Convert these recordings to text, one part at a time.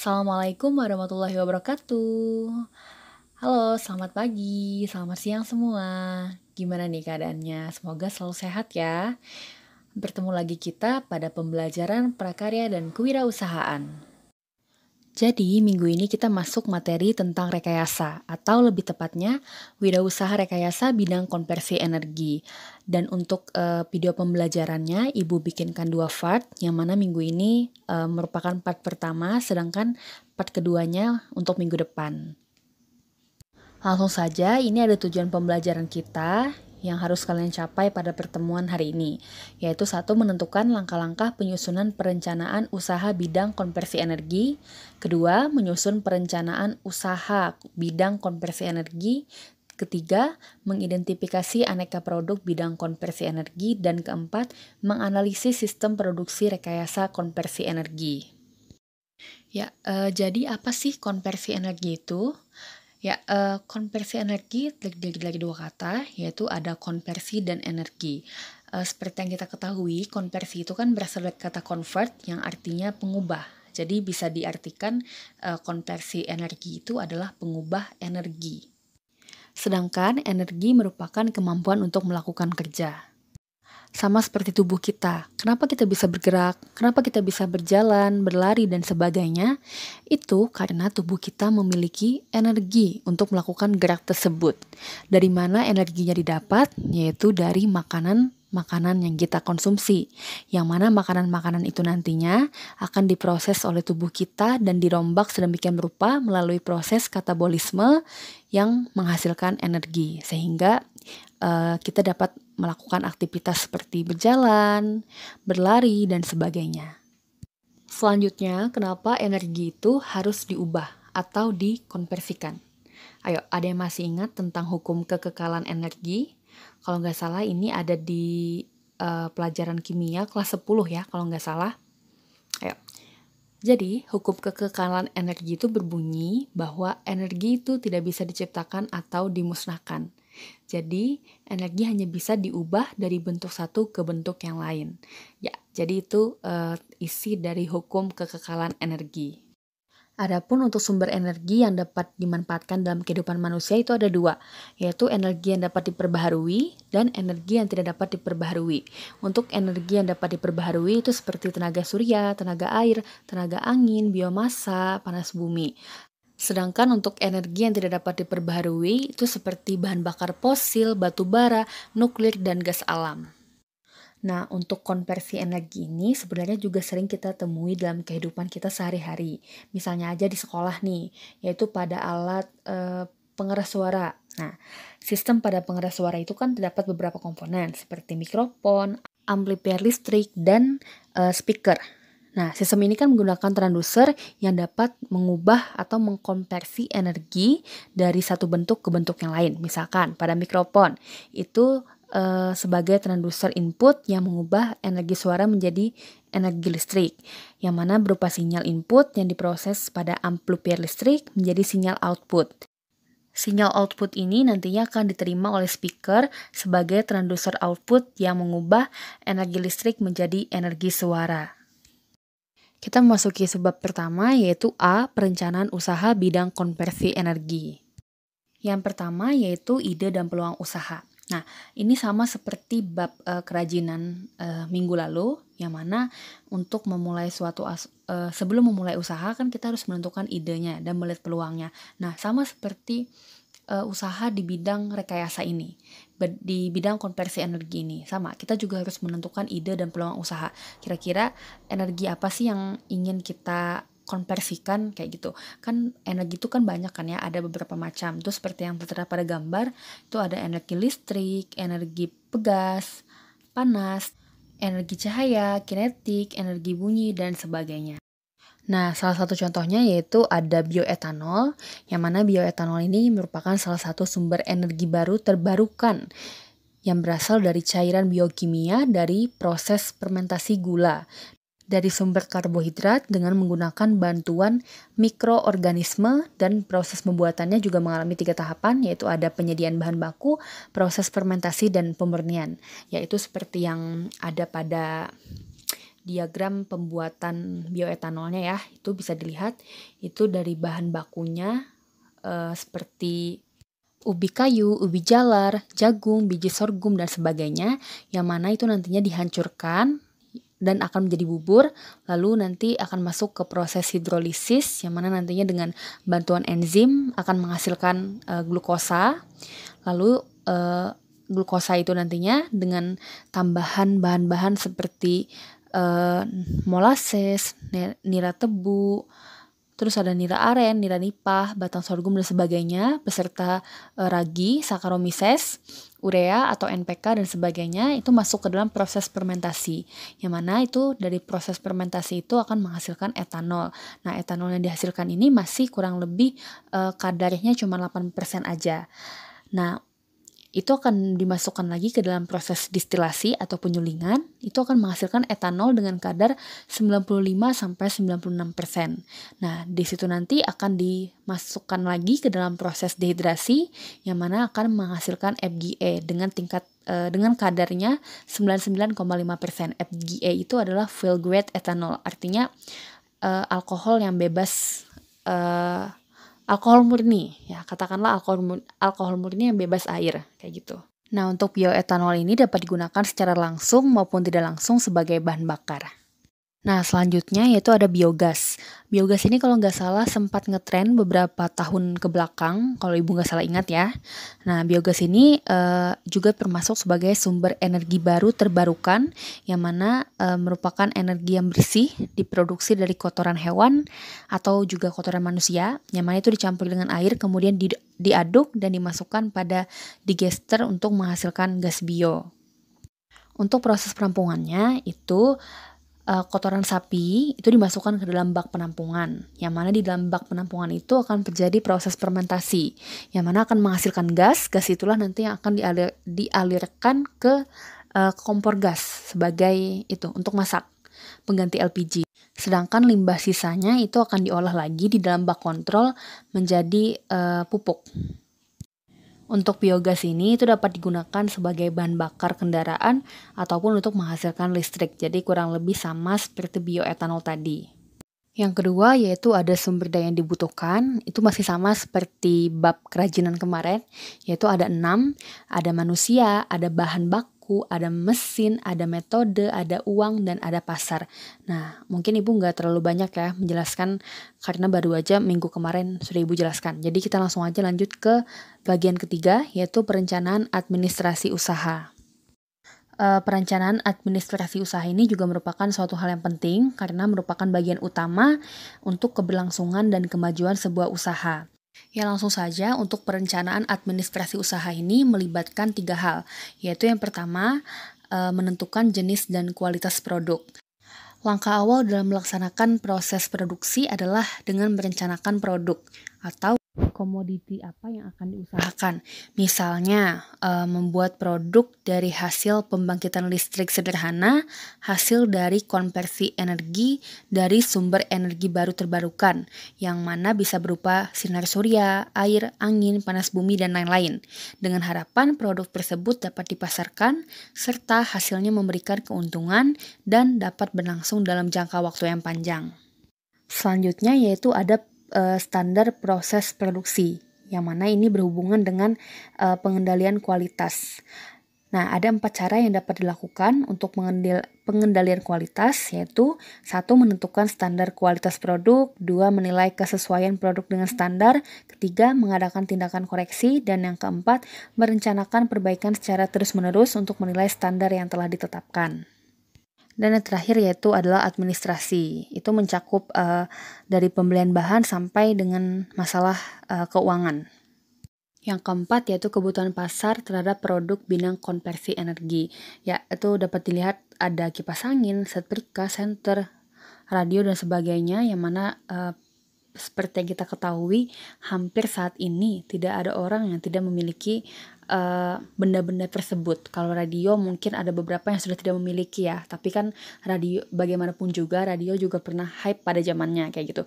Assalamualaikum warahmatullahi wabarakatuh. Halo, selamat pagi, selamat siang semua. Gimana nih keadaannya? Semoga selalu sehat ya. Bertemu lagi kita pada pembelajaran prakarya dan kewirausahaan. Jadi, minggu ini kita masuk materi tentang rekayasa, atau lebih tepatnya, wirausaha rekayasa bidang konversi energi. Dan untuk video pembelajarannya, Ibu bikinkan 2 part, yang mana minggu ini merupakan part pertama, sedangkan part keduanya untuk minggu depan. Langsung saja, ini ada tujuan pembelajaran kita yang harus kalian capai pada pertemuan hari ini, yaitu 1. Menentukan langkah-langkah penyusunan perencanaan usaha bidang konversi energi. 2. Menyusun perencanaan usaha bidang konversi energi. 3. Mengidentifikasi aneka produk bidang konversi energi. Dan 4. Menganalisis sistem produksi rekayasa konversi energi. Ya, jadi apa sih konversi energi itu? Ya, konversi energi lagi 2 kata, yaitu ada konversi dan energi. Seperti yang kita ketahui, konversi itu kan berasal dari kata convert yang artinya pengubah. Jadi bisa diartikan konversi energi itu adalah pengubah energi. Sedangkan energi merupakan kemampuan untuk melakukan kerja. Sama seperti tubuh kita. Kenapa kita bisa bergerak? Kenapa kita bisa berjalan, berlari, dan sebagainya? Itu karena tubuh kita memiliki energi untuk melakukan gerak tersebut. Dari mana energinya didapat? Yaitu dari makanan yang kita konsumsi. Yang mana makanan-makanan itu nantinya akan diproses oleh tubuh kita dan dirombak sedemikian rupa melalui proses katabolisme yang menghasilkan energi. Sehingga kita dapat melakukan aktivitas seperti berjalan, berlari, dan sebagainya. Selanjutnya, kenapa energi itu harus diubah atau dikonversikan? Ayo, ada yang masih ingat tentang hukum kekekalan energi? Kalau nggak salah ini ada di pelajaran kimia kelas 10 ya, kalau nggak salah. Ayo. Jadi, hukum kekekalan energi itu berbunyi bahwa energi itu tidak bisa diciptakan atau dimusnahkan. Jadi, energi hanya bisa diubah dari bentuk satu ke bentuk yang lain. Ya, jadi itu isi dari hukum kekekalan energi. Adapun untuk sumber energi yang dapat dimanfaatkan dalam kehidupan manusia itu ada 2, yaitu energi yang dapat diperbaharui dan energi yang tidak dapat diperbaharui. Untuk energi yang dapat diperbaharui itu seperti tenaga surya, tenaga air, tenaga angin, biomasa, panas bumi. Sedangkan untuk energi yang tidak dapat diperbaharui itu seperti bahan bakar fosil, batu bara, nuklir, dan gas alam. Nah, untuk konversi energi ini sebenarnya juga sering kita temui dalam kehidupan kita sehari-hari. Misalnya aja di sekolah nih, yaitu pada alat pengeras suara. Nah, sistem pada pengeras suara itu kan terdapat beberapa komponen seperti mikrofon, amplifier listrik, dan speaker. Nah, sistem ini kan menggunakan transducer yang dapat mengubah atau mengkonversi energi dari satu bentuk ke bentuk yang lain. Misalkan pada mikrofon itu sebagai transducer input yang mengubah energi suara menjadi energi listrik, yang mana berupa sinyal input yang diproses pada amplifier listrik menjadi sinyal output. Sinyal output ini nantinya akan diterima oleh speaker sebagai transducer output yang mengubah energi listrik menjadi energi suara. Kita memasuki sebab pertama, yaitu A. Perencanaan usaha bidang konversi energi. Yang pertama yaitu ide dan peluang usaha. Nah, ini sama seperti bab kerajinan minggu lalu, yang mana untuk memulai sebelum memulai usaha kan kita harus menentukan idenya dan melihat peluangnya. Nah, sama seperti usaha di bidang rekayasa ini, di bidang konversi energi ini, sama. Kita juga harus menentukan ide dan peluang usaha. Kira-kira energi apa sih yang ingin kita konversikan kayak gitu. Kan energi itu kan banyak kan ya, ada beberapa macam. Itu seperti yang tertera pada gambar, itu ada energi listrik, energi pegas, panas, energi cahaya, kinetik, energi bunyi, dan sebagainya. Nah, salah satu contohnya yaitu ada bioetanol, yang mana bioetanol ini merupakan salah satu sumber energi baru terbarukan yang berasal dari cairan biokimia dari proses fermentasi gula dari sumber karbohidrat dengan menggunakan bantuan mikroorganisme, dan proses pembuatannya juga mengalami 3 tahapan, yaitu ada penyediaan bahan baku, proses fermentasi, dan pemurnian, yaitu seperti yang ada pada diagram pembuatan bioetanolnya ya. Itu bisa dilihat itu dari bahan bakunya seperti ubi kayu, ubi jalar, jagung, biji sorghum, dan sebagainya, yang mana itu nantinya dihancurkan dan akan menjadi bubur, lalu nanti akan masuk ke proses hidrolisis, yang mana nantinya dengan bantuan enzim akan menghasilkan glukosa, lalu glukosa itu nantinya dengan tambahan bahan-bahan seperti molasses, nira tebu, terus ada nira aren, nira nipah, batang sorghum dan sebagainya, beserta ragi, Saccharomyces, urea atau NPK dan sebagainya, itu masuk ke dalam proses fermentasi. Yang mana itu dari proses fermentasi itu akan menghasilkan etanol. Nah, etanol yang dihasilkan ini masih kurang lebih kadarnya cuma 8% aja. Nah, itu akan dimasukkan lagi ke dalam proses distilasi atau penyulingan, itu akan menghasilkan etanol dengan kadar 95-96%. Nah, di situ nanti akan dimasukkan lagi ke dalam proses dehidrasi, yang mana akan menghasilkan FGA dengan dengan kadarnya 99,5%. FGA itu adalah fuel grade ethanol, artinya alkohol yang bebas alkohol murni, ya katakanlah alkohol murni yang bebas air, kayak gitu. Nah, untuk bioetanol ini dapat digunakan secara langsung maupun tidak langsung sebagai bahan bakar. Nah, selanjutnya yaitu ada biogas. Biogas ini kalau nggak salah sempat ngetren beberapa tahun ke belakang, kalau ibu nggak salah ingat ya. Nah, biogas ini juga termasuk sebagai sumber energi baru terbarukan, yang mana merupakan energi yang bersih, diproduksi dari kotoran hewan atau juga kotoran manusia, yang mana itu dicampur dengan air, kemudian diaduk dan dimasukkan pada digester untuk menghasilkan gas bio. Untuk proses perampungannya itu kotoran sapi itu dimasukkan ke dalam bak penampungan, yang mana di dalam bak penampungan itu akan terjadi proses fermentasi, yang mana akan menghasilkan gas itulah nanti yang akan dialirkan ke kompor gas sebagai itu untuk masak, pengganti LPG. Sedangkan limbah sisanya itu akan diolah lagi di dalam bak kontrol menjadi pupuk. Untuk biogas ini itu dapat digunakan sebagai bahan bakar kendaraan ataupun untuk menghasilkan listrik. Jadi kurang lebih sama seperti bioetanol tadi. Yang kedua yaitu ada sumber daya yang dibutuhkan. Itu masih sama seperti bab kerajinan kemarin, yaitu ada 6. Ada manusia, ada bahan baku, ada mesin, ada metode, ada uang, dan ada pasar. Nah, mungkin ibu nggak terlalu banyak ya menjelaskan karena baru aja minggu kemarin sudah ibu jelaskan. Jadi kita langsung aja lanjut ke bagian ketiga, yaitu perencanaan administrasi usaha. Perencanaan administrasi usaha ini juga merupakan suatu hal yang penting karena merupakan bagian utama untuk keberlangsungan dan kemajuan sebuah usaha. Ya, langsung saja untuk perencanaan administrasi usaha ini melibatkan 3 hal, yaitu yang pertama menentukan jenis dan kualitas produk. Langkah awal dalam melaksanakan proses produksi adalah dengan merencanakan produk atau komoditi apa yang akan diusahakan. Misalnya, membuat produk dari hasil pembangkitan listrik sederhana, hasil dari konversi energi dari sumber energi baru terbarukan, yang mana bisa berupa sinar surya, air, angin, panas bumi, dan lain-lain. Dengan harapan produk tersebut dapat dipasarkan, serta hasilnya memberikan keuntungan dan dapat berlangsung dalam jangka waktu yang panjang. Selanjutnya yaitu ada standar proses produksi, yang mana ini berhubungan dengan pengendalian kualitas. Nah, ada 4 cara yang dapat dilakukan untuk pengendalian kualitas, yaitu 1. Menentukan standar kualitas produk, 2. Menilai kesesuaian produk dengan standar, 3. Mengadakan tindakan koreksi, dan yang keempat, merencanakan perbaikan secara terus-menerus untuk menilai standar yang telah ditetapkan. Dan yang terakhir yaitu adalah administrasi. Itu mencakup dari pembelian bahan sampai dengan masalah keuangan. Yang keempat yaitu kebutuhan pasar terhadap produk bidang konversi energi. Ya, itu dapat dilihat ada kipas angin, setrika, senter, radio, dan sebagainya, yang mana seperti yang kita ketahui, hampir saat ini tidak ada orang yang tidak memiliki benda-benda tersebut. Kalau radio mungkin ada beberapa yang sudah tidak memiliki ya, tapi kan radio bagaimanapun juga radio juga pernah hype pada zamannya kayak gitu.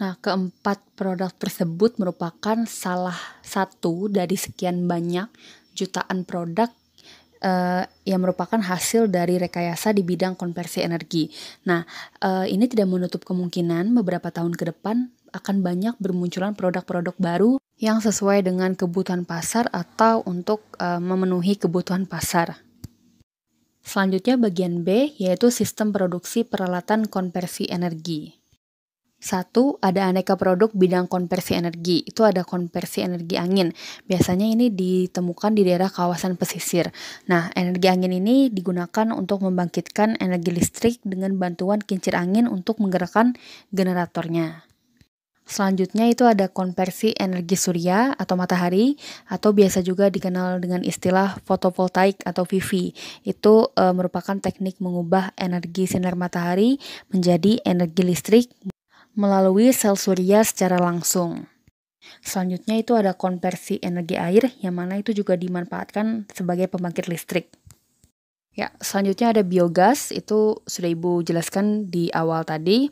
Nah, keempat produk tersebut merupakan salah satu dari sekian banyak jutaan produk yang merupakan hasil dari rekayasa di bidang konversi energi. Nah, ini tidak menutup kemungkinan beberapa tahun ke depan akan banyak bermunculan produk-produk baru yang sesuai dengan kebutuhan pasar atau untuk memenuhi kebutuhan pasar. Selanjutnya bagian B, yaitu sistem produksi peralatan konversi energi. 1. Ada aneka produk bidang konversi energi. Itu ada konversi energi angin. Biasanya ini ditemukan di daerah kawasan pesisir. Nah, energi angin ini digunakan untuk membangkitkan energi listrik dengan bantuan kincir angin untuk menggerakkan generatornya. Selanjutnya itu ada konversi energi surya atau matahari, atau biasa juga dikenal dengan istilah fotovoltaik atau PV. Itu merupakan teknik mengubah energi sinar matahari menjadi energi listrik melalui sel surya secara langsung. Selanjutnya itu ada konversi energi air, yang mana itu juga dimanfaatkan sebagai pembangkit listrik. Ya, selanjutnya ada biogas, itu sudah Ibu jelaskan di awal tadi.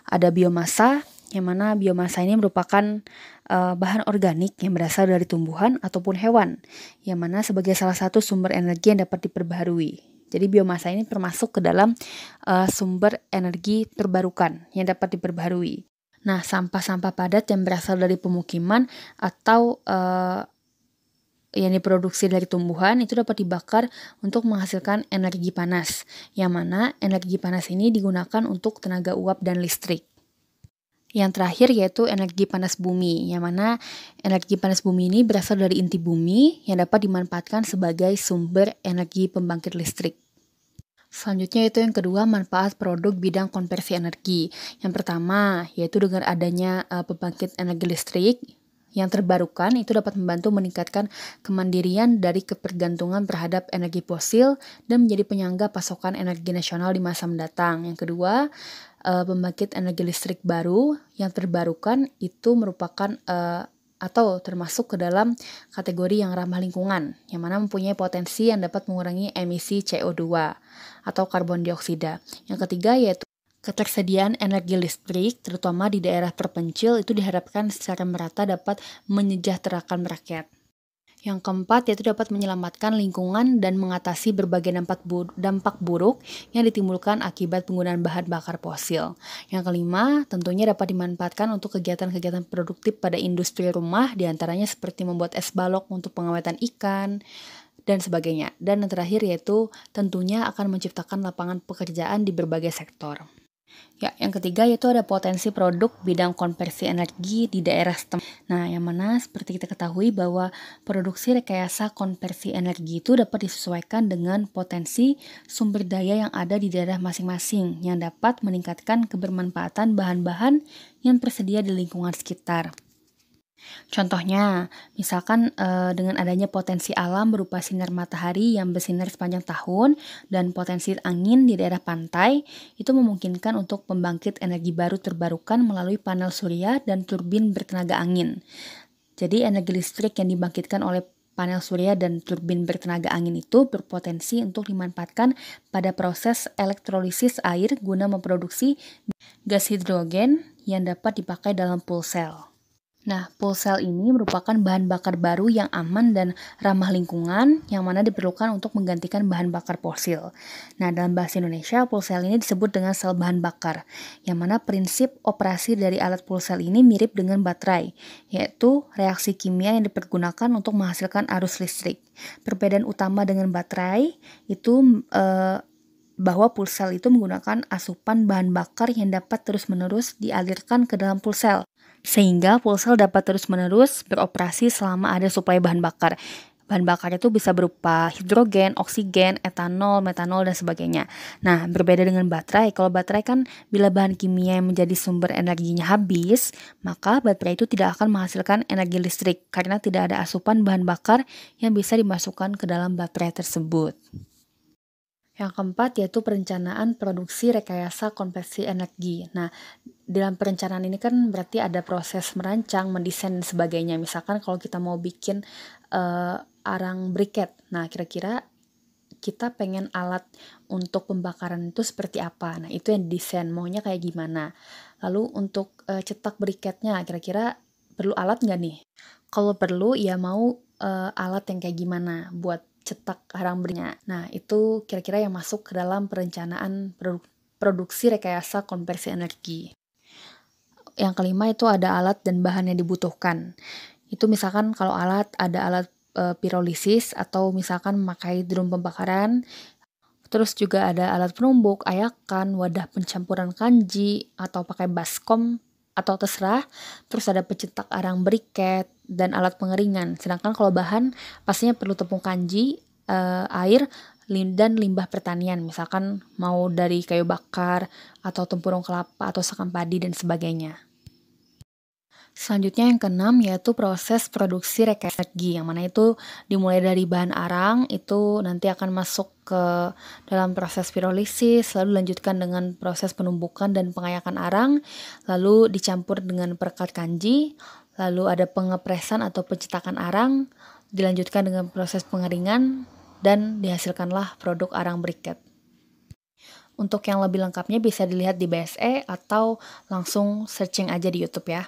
Ada biomasa, yang mana biomasa ini merupakan bahan organik yang berasal dari tumbuhan ataupun hewan, yang mana sebagai salah satu sumber energi yang dapat diperbaharui. Jadi biomasa ini termasuk ke dalam sumber energi terbarukan yang dapat diperbaharui. Nah, sampah-sampah padat yang berasal dari pemukiman atau yang diproduksi dari tumbuhan itu dapat dibakar untuk menghasilkan energi panas, yang mana energi panas ini digunakan untuk tenaga uap dan listrik. Yang terakhir yaitu energi panas bumi, yang mana energi panas bumi ini berasal dari inti bumi yang dapat dimanfaatkan sebagai sumber energi pembangkit listrik. Selanjutnya itu yang kedua, manfaat produk bidang konversi energi. Yang pertama yaitu dengan adanya pembangkit energi listrik yang terbarukan itu dapat membantu meningkatkan kemandirian dari ketergantungan terhadap energi fosil dan menjadi penyangga pasokan energi nasional di masa mendatang. Yang kedua, pembangkit energi listrik baru yang terbarukan itu merupakan atau termasuk ke dalam kategori yang ramah lingkungan, yang mana mempunyai potensi yang dapat mengurangi emisi CO2 atau karbon dioksida. Yang ketiga yaitu ketersediaan energi listrik, terutama di daerah terpencil, itu diharapkan secara merata dapat menyejahterakan rakyat. Yang keempat yaitu dapat menyelamatkan lingkungan dan mengatasi berbagai dampak buruk yang ditimbulkan akibat penggunaan bahan bakar fosil. Yang kelima tentunya dapat dimanfaatkan untuk kegiatan-kegiatan produktif pada industri rumah, diantaranya seperti membuat es balok untuk pengawetan ikan, dan sebagainya. Dan yang terakhir yaitu tentunya akan menciptakan lapangan pekerjaan di berbagai sektor. Ya, yang ketiga yaitu ada potensi produk bidang konversi energi di daerah setempat. Nah, yang mana seperti kita ketahui bahwa produksi rekayasa konversi energi itu dapat disesuaikan dengan potensi sumber daya yang ada di daerah masing-masing yang dapat meningkatkan kebermanfaatan bahan-bahan yang tersedia di lingkungan sekitar. Contohnya, misalkan dengan adanya potensi alam berupa sinar matahari yang bersinar sepanjang tahun dan potensi angin di daerah pantai, itu memungkinkan untuk pembangkit energi baru terbarukan melalui panel surya dan turbin bertenaga angin. Jadi energi listrik yang dibangkitkan oleh panel surya dan turbin bertenaga angin itu berpotensi untuk dimanfaatkan pada proses elektrolisis air guna memproduksi gas hidrogen yang dapat dipakai dalam fuel cell. Nah, fuel cell ini merupakan bahan bakar baru yang aman dan ramah lingkungan yang mana diperlukan untuk menggantikan bahan bakar fosil. Nah, dalam bahasa Indonesia, fuel cell ini disebut dengan sel bahan bakar, yang mana prinsip operasi dari alat fuel cell ini mirip dengan baterai, yaitu reaksi kimia yang dipergunakan untuk menghasilkan arus listrik. Perbedaan utama dengan baterai itu bahwa fuel cell itu menggunakan asupan bahan bakar yang dapat terus-menerus dialirkan ke dalam fuel cell, sehingga fuel cell dapat terus-menerus beroperasi selama ada suplai bahan bakar. Bahan bakar itu bisa berupa hidrogen, oksigen, etanol, metanol, dan sebagainya. Nah, berbeda dengan baterai. Kalau baterai kan bila bahan kimia yang menjadi sumber energinya habis, maka baterai itu tidak akan menghasilkan energi listrik karena tidak ada asupan bahan bakar yang bisa dimasukkan ke dalam baterai tersebut. Yang keempat yaitu perencanaan produksi rekayasa konversi energi. Nah, dalam perencanaan ini kan berarti ada proses merancang, mendesain dan sebagainya. Misalkan kalau kita mau bikin arang briket, nah kira-kira kita pengen alat untuk pembakaran itu seperti apa. Nah, itu yang desain, maunya kayak gimana. Lalu untuk cetak briketnya, kira-kira perlu alat nggak nih? Kalau perlu, ya mau alat yang kayak gimana buat cetak arang berikutnya. Nah, itu kira-kira yang masuk ke dalam perencanaan produksi rekayasa konversi energi. Yang kelima itu ada alat dan bahan yang dibutuhkan. Itu misalkan kalau alat, ada alat pirolisis atau misalkan memakai drum pembakaran. Terus juga ada alat penumbuk, ayakan, wadah pencampuran kanji, atau pakai baskom, atau terserah. Terus ada pencetak arang briket, dan alat pengeringan. Sedangkan kalau bahan, pastinya perlu tepung kanji, air, dan limbah pertanian. Misalkan mau dari kayu bakar, atau tempurung kelapa, atau sekam padi, dan sebagainya. Selanjutnya yang keenam yaitu proses produksi rekayasa energi, yang mana itu dimulai dari bahan arang, itu nanti akan masuk ke dalam proses pirolisis, lalu dilanjutkan dengan proses penumbukan dan pengayakan arang, lalu dicampur dengan perekat kanji, lalu ada pengepresan atau pencetakan arang, dilanjutkan dengan proses pengeringan, dan dihasilkanlah produk arang briket. Untuk yang lebih lengkapnya bisa dilihat di BSE atau langsung searching aja di YouTube ya.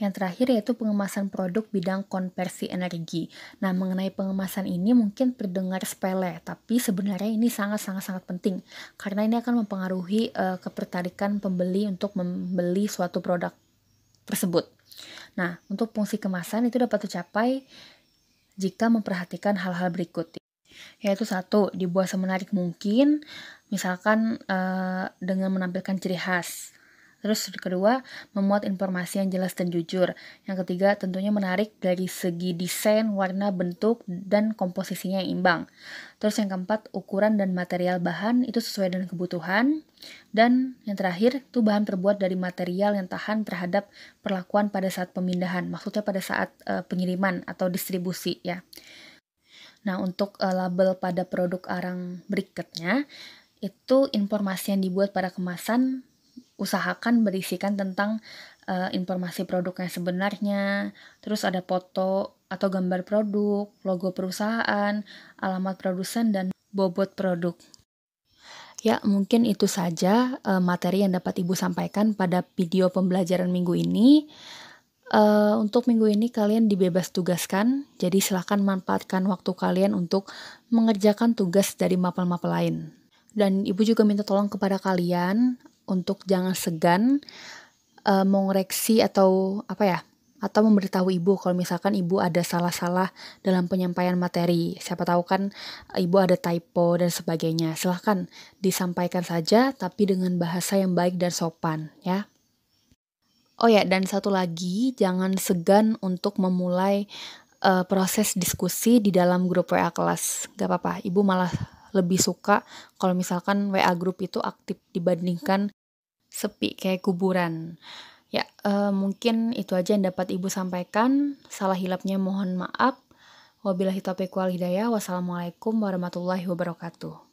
Yang terakhir yaitu pengemasan produk bidang konversi energi. Nah, mengenai pengemasan ini mungkin terdengar sepele, tapi sebenarnya ini sangat-sangat penting karena ini akan mempengaruhi ketertarikan pembeli untuk membeli suatu produk tersebut. Nah, untuk fungsi kemasan itu dapat tercapai jika memperhatikan hal-hal berikut. Yaitu 1, dibuat semenarik mungkin, misalkan dengan menampilkan ciri khas. Terus kedua, memuat informasi yang jelas dan jujur. Yang ketiga, tentunya menarik dari segi desain, warna, bentuk, dan komposisinya yang imbang. Terus yang keempat, ukuran dan material bahan itu sesuai dengan kebutuhan. Dan yang terakhir, itu bahan terbuat dari material yang tahan terhadap perlakuan pada saat pemindahan. Maksudnya pada saat pengiriman atau distribusi ya. Nah, untuk label pada produk arang berikutnya, itu informasi yang dibuat pada kemasan usahakan berisikan tentang informasi produk yang sebenarnya, terus ada foto atau gambar produk, logo perusahaan, alamat produsen, dan bobot produk. Ya, mungkin itu saja materi yang dapat Ibu sampaikan pada video pembelajaran minggu ini. Untuk minggu ini kalian dibebas tugaskan, jadi silahkan manfaatkan waktu kalian untuk mengerjakan tugas dari mapel-mapel lain. Dan Ibu juga minta tolong kepada kalian untuk jangan segan mengoreksi atau atau memberitahu Ibu kalau misalkan Ibu ada salah-salah dalam penyampaian materi. Siapa tahu kan Ibu ada typo dan sebagainya. Silahkan disampaikan saja tapi dengan bahasa yang baik dan sopan ya. Oh ya, dan satu lagi, jangan segan untuk memulai proses diskusi di dalam grup WA kelas. Gak apa-apa, Ibu malah lebih suka kalau misalkan WA grup itu aktif dibandingkan sepi kayak kuburan. Ya, mungkin itu aja yang dapat Ibu sampaikan. Salah hilapnya mohon maaf. Wabillahi taufiq wal hidayah. Wassalamualaikum warahmatullahi wabarakatuh.